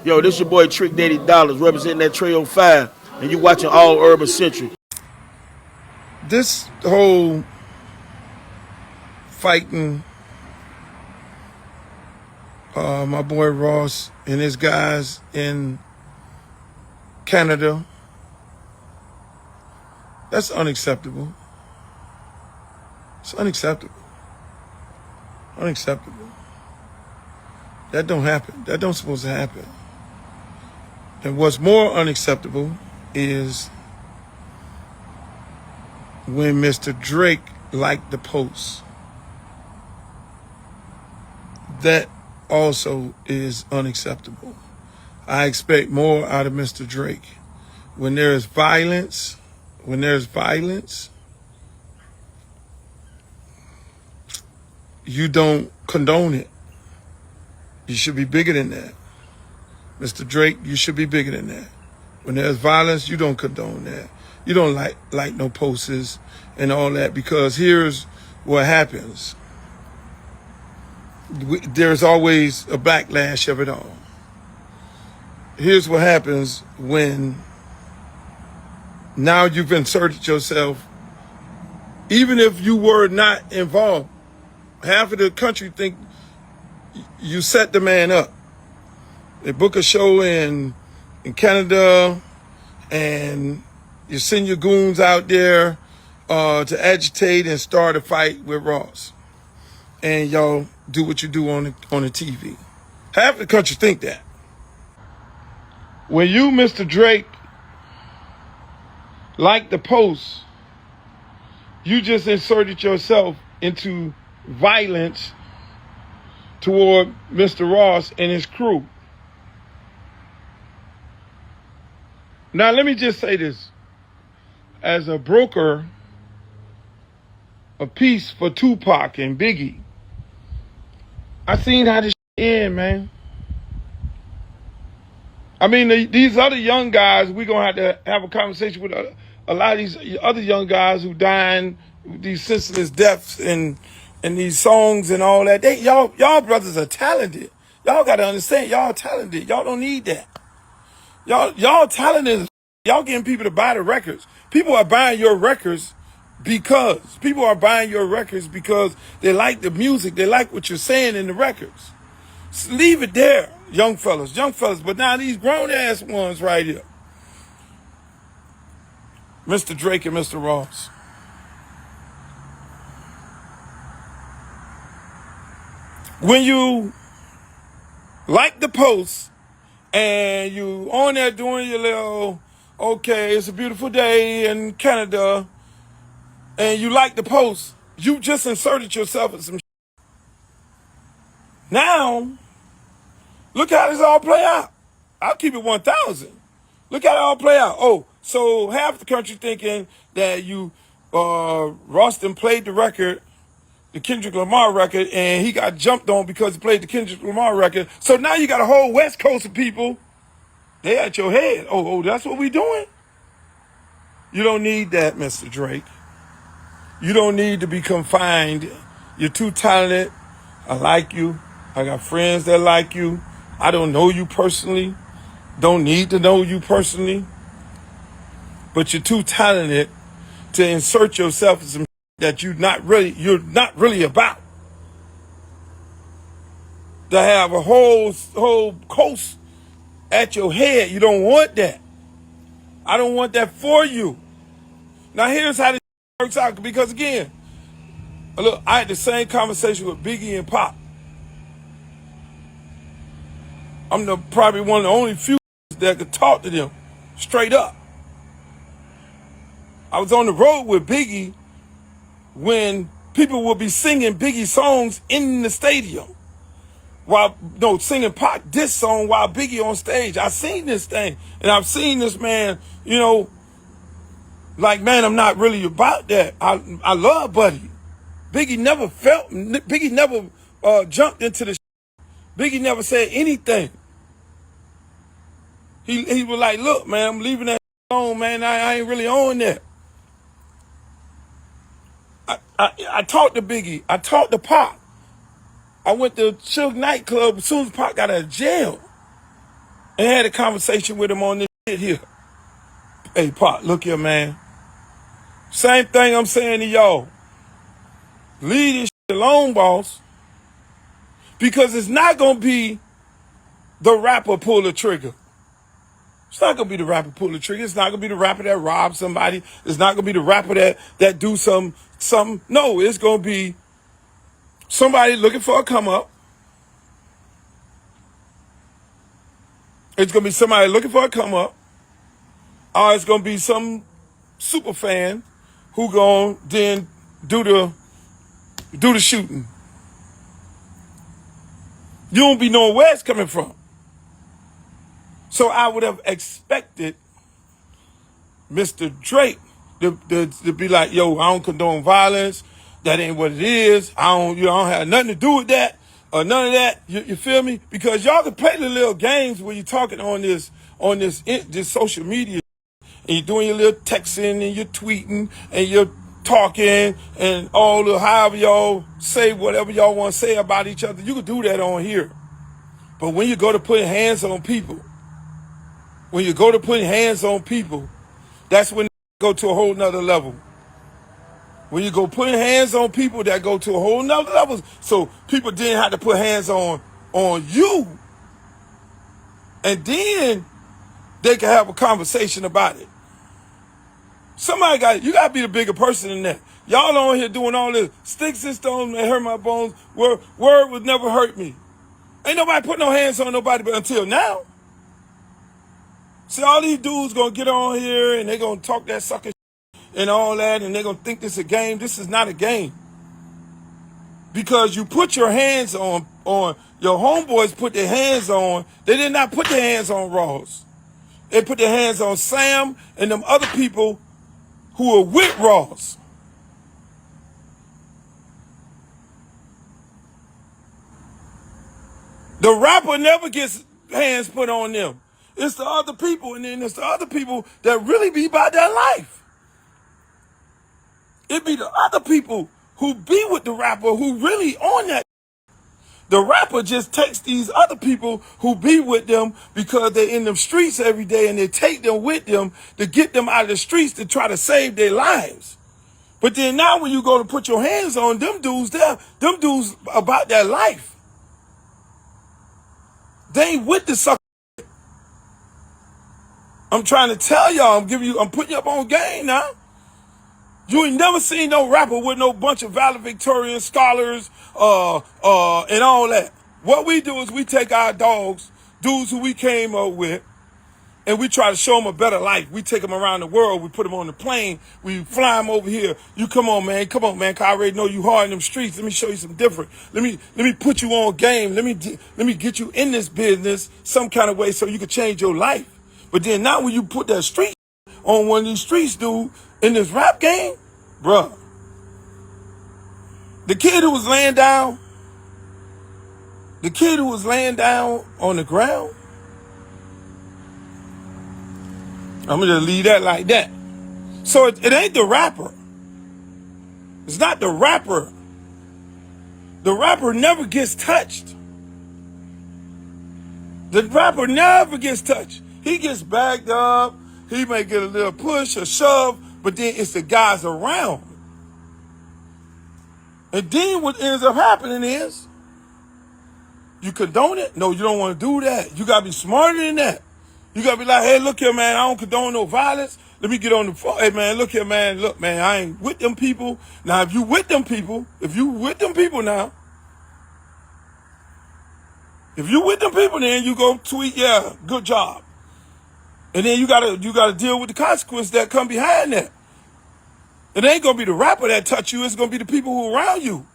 Yo, this your boy Trick Daddy Dollars representing that Tray 05, and you watching All Urban Central. This whole fighting my boy Ross and his guys in Canada, that's unacceptable. It's unacceptable. Unacceptable. That don't happen. That don't supposed to happen. And what's more unacceptable is when Mr. Drake liked the post. That also is unacceptable. I expect more out of Mr. Drake. When there's violence, you don't condone it. You should be bigger than that. Mr. Drake, you should be bigger than that. When there's violence, you don't condone that. You don't like no posters and all that, because here's what happens. There's always a backlash of it all. Here's what happens when now you've inserted yourself, even if you were not involved. Half of the country think you set the man up. They book a show in Canada, and you send your goons out there to agitate and start a fight with Ross. And y'all do what you do on the TV. Half the country think that. When you, Mr. Drake, like the post, you just inserted yourself into violence toward Mr. Ross and his crew. Now, let me just say this. As a broker of peace for Tupac and Biggie, I seen how this end, man. I mean, these other young guys, we're going to have a conversation with a lot of these other young guys who dying, these senseless deaths and these songs and all that. Y'all brothers are talented. Y'all got to understand, y'all talented. Y'all don't need that. Y'all talented. Y'all getting people to buy the records. People are buying your records because they like the music. They like what you're saying in the records. So leave it there, young fellas. But now these grown ass ones right here, Mr. Drake and Mr. Ross. When you like the post and you on there doing your little, okay, it's a beautiful day in Canada, and you like the post, you just inserted yourself in some shit. Now, look how this all play out. I'll keep it 1,000. Look how it all play out. Oh, so half the country thinking that Ross done played the record, the Kendrick Lamar record, and he got jumped on because he played the Kendrick Lamar record. So now you got a whole West Coast of people, they at your head. Oh, that's what we doing? You don't need that, Mr. Drake. You don't need to be confined. You're too talented. I like you. I got friends that like you. I don't know you personally. Don't need to know you personally. But you're too talented to insert yourself in some that you're not really about. To have a whole coast at your head. You don't want that. I don't want that for you. Now here's how this works out. Because again, look, I had the same conversation with Biggie and Pop. I'm probably one of the only few that could talk to them straight up. I was on the road with Biggie when people would be singing Biggie songs in the stadium. Singing Pop this song while Biggie on stage. I seen this thing, and I've seen this man, like, man, I'm not really about that. I love Buddy. Biggie never jumped into the Biggie never said anything. He was like, look, man, I'm leaving that alone, man. I ain't really on that. I talked to Biggie. I talked to Pop. I went to Suge nightclub as soon as Pop got out of jail. and had a conversation with him on this shit here. Hey, Pop, look here, man. Same thing I'm saying to y'all. Leave this shit alone, boss. Because it's not going to be the rapper pull the trigger. It's not going to be the rapper pull the trigger. It's not going to be the rapper that robs somebody. It's not going to be the rapper that do something. No, it's going to be somebody looking for a come up. It's going to be somebody looking for a come up. Or it's going to be some super fan who going to then do the shooting. You don't be knowing where it's coming from. So I would have expected Mr. Drake to be like, yo, I don't condone violence. That ain't what it is. I don't have nothing to do with that or none of that. You feel me? Because y'all can play the little games when you're talking on this social media and you're doing your little texting and you're tweeting and you're talking and all the however y'all say whatever y'all want to say about each other. You can do that on here. But when you go to putting hands on people, that's when they go to a whole nother level. When you go putting hands on people, that go to a whole nother level. So people didn't have to put hands on you. And then they can have a conversation about it. You got to be the bigger person than that. Y'all on here doing all this. Sticks and stones may hurt my bones. Word would never hurt me. Ain't nobody put no hands on nobody but until now. See, all these dudes gonna get on here and they gonna talk that sucker and all that, and they gonna think this is a game. This is not a game. Because you put your hands on your homeboys put their hands on, they did not put their hands on Ross. They put their hands on Sam and them other people who are with Ross. The rapper never gets hands put on them. It's the other people, and then it's the other people that really be about their life. It be the other people who be with the rapper who really on that. The rapper just takes these other people who be with them because they're in them streets every day and they take them with them to get them out of the streets to try to save their lives. But then now when you go to put your hands on them dudes about their life. They ain't with the sucker. I'm trying to tell y'all, I'm putting you up on game now. You ain't never seen no rapper with no bunch of valedictorian scholars, and all that. What we do is we take our dogs, dudes who we came up with, and we try to show them a better life. We take them around the world. We put them on the plane. We fly them over here. You come on, man, cause I already know you hard in them streets. Let me show you some different. Let me put you on game. Let me get you in this business some kind of way so you can change your life. But then now when you put that street on one of these streets, dude, in this rap game, bruh, the kid who was laying down on the ground, I'm gonna just leave that like that. So it ain't the rapper. It's not the rapper. The rapper never gets touched. The rapper never gets touched. He gets backed up. He may get a little push or shove, but then it's the guys around. And then what ends up happening is, you condone it? No, you don't want to do that. You got to be smarter than that. You got to be like, hey, look here, man, I don't condone no violence. Let me get on the phone. Hey, man, look here, man. Look, man, I ain't with them people. Now, if you with them people now, then you go tweet, yeah, good job. And then you gotta deal with the consequences that come behind that. It ain't gonna be the rapper that touch you, it's gonna be the people who are around you.